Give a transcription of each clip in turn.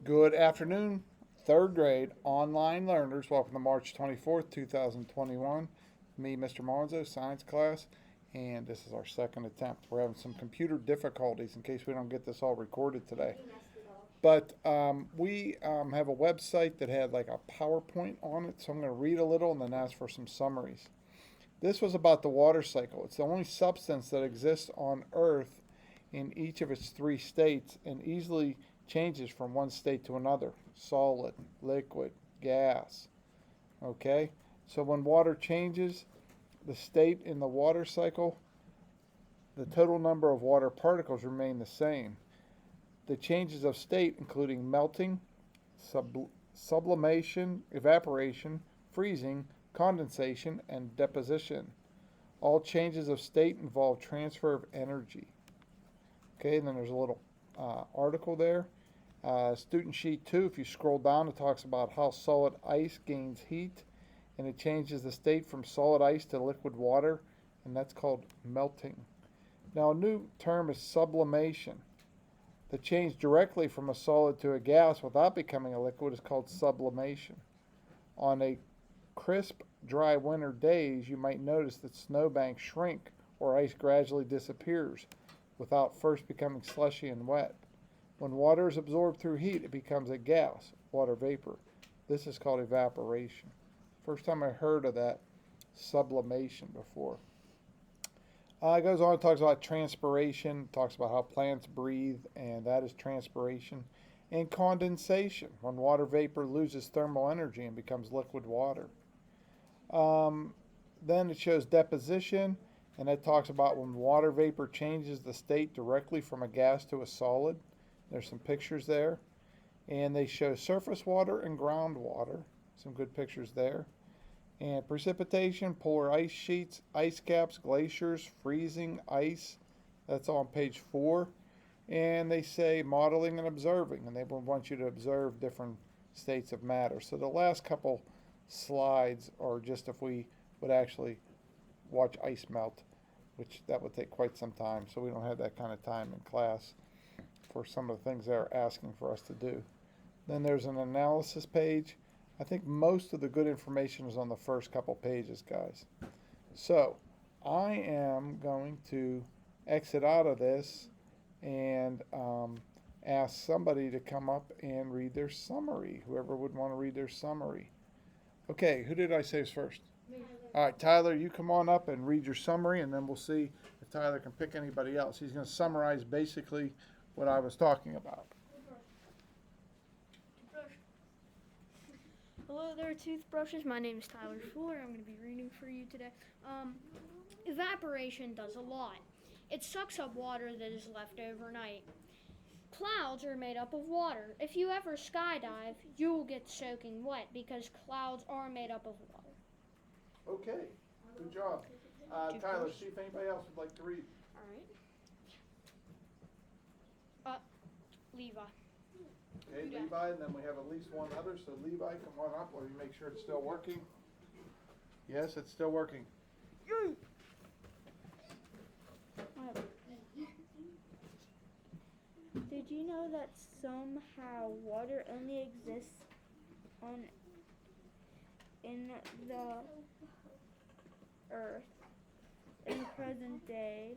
Good afternoon, third grade online learners. Welcome to March 24th, 2021. Me, Mr. Monzo, science class, and this is our second attempt. We're having some computer difficulties in case we don't get this all recorded today. But we have a website that had like a PowerPoint on it, so I'm going to read a little and then ask for some summaries. This was about the water cycle. It's the only substance that exists on Earth in each of its three states and easily changes from one state to another: solid, liquid, gas. Okay? So when water changes the state in the water cycle, the total number of water particles remain the same. The changes of state, including melting, sublimation, evaporation, freezing, condensation, and deposition. All changes of state involve transfer of energy. Okay, and then there's a little article there. Student sheet 2, if you scroll down, it talks about how solid ice gains heat and it changes the state from solid ice to liquid water, and that's called melting. Now, a new term is sublimation. The change directly from a solid to a gas without becoming a liquid is called sublimation. On a crisp, dry winter days, you might notice that snowbanks shrink or ice gradually disappears without first becoming slushy and wet. When water is absorbed through heat, it becomes a gas, water vapor. This is called evaporation. First time I heard of that sublimation before. It goes on, talks about transpiration, talks about how plants breathe, and that is transpiration. And condensation, when water vapor loses thermal energy and becomes liquid water. Then it shows deposition, and that talks about when water vapor changes the state directly from a gas to a solid. There's some pictures there. And they show surface water and groundwater. Some good pictures there. And precipitation, polar ice sheets, ice caps, glaciers, freezing, ice. That's on page 4. And they say modeling and observing, and they want you to observe different states of matter. So the last couple slides are just if we would actually watch ice melt, which that would take quite some time, so we don't have that kind of time in class for some of the things they're asking for us to do. Then there's an analysis page. I think most of the good information is on the first couple pages, guys. So I am going to exit out of this and ask somebody to come up and read their summary, whoever would want to read their summary. Okay, who did I say is first? Me. All right, Tyler, you come on up and read your summary, and then we'll see if Tyler can pick anybody else. He's going to summarize basically what I was talking about. Hello there, toothbrushes. My name is Tyler Fuller. I'm going to be reading for you today. Evaporation does a lot. It sucks up water that is left overnight. Clouds are made up of water. If you ever skydive, you will get soaking wet because clouds are made up of water. Okay, good job. Tyler, see if anybody else would like to read. All right. Levi. Okay, Levi, and then we have at least one other. So Levi, come on up. Let me make sure it's still working. Yes, it's still working. Did you know that somehow water only exists in the earth in present day?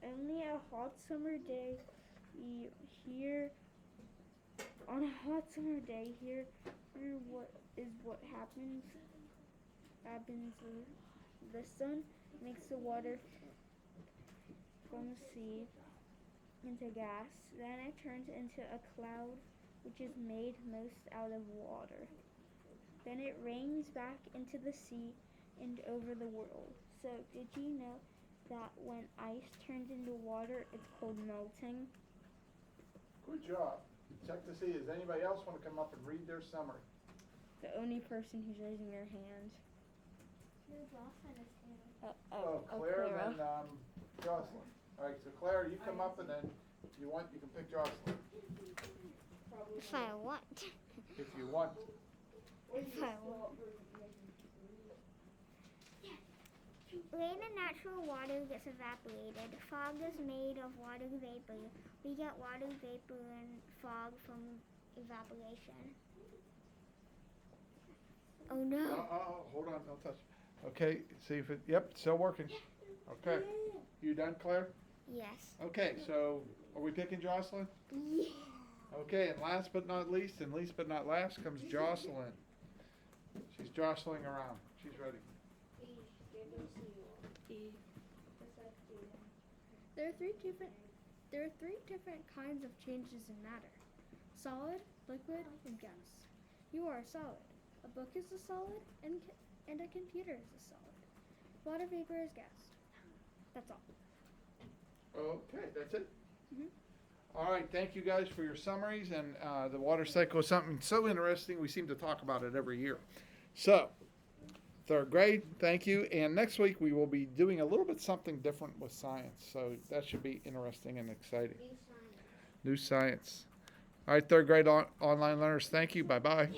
Only a hot summer day on a hot summer day here what happens the sun makes the water from the sea into gas, then it turns into a cloud which is made most out of water. Then it rains back into the sea and over the world. So did you know that when ice turns into water, it's called melting? Good job. Check to see, does anybody else want to come up and read their summary? The only person who's raising their hand. Claire Clara. and then Jocelyn. All right, so Claire, you come up and then if you want, you can pick Jocelyn. If I want. If you want. If I want. Rain and natural water gets evaporated. Fog is made of water vapor. We get water vapor and fog from evaporation. Oh no. Hold on, don't touch. Okay, see if it, yep, still working. Okay, you done, Claire? Yes. Okay, so are we picking Jocelyn? Yeah. Okay, and last but not least, and least but not last, comes Jocelyn. She's jostling around. She's ready. There are three different kinds of changes in matter: solid, liquid, and gas. You are a solid. A book is a solid, and a computer is a solid. Water vapor is gas. That's all. Okay, that's it. Mhm. All right, thank you guys for your summaries, and the water cycle is something so interesting. We seem to talk about it every year. So, third grade, thank you. And next week we will be doing a little bit something different with science. So that should be interesting and exciting. New science. All right, third grade online learners, thank you. Bye-bye.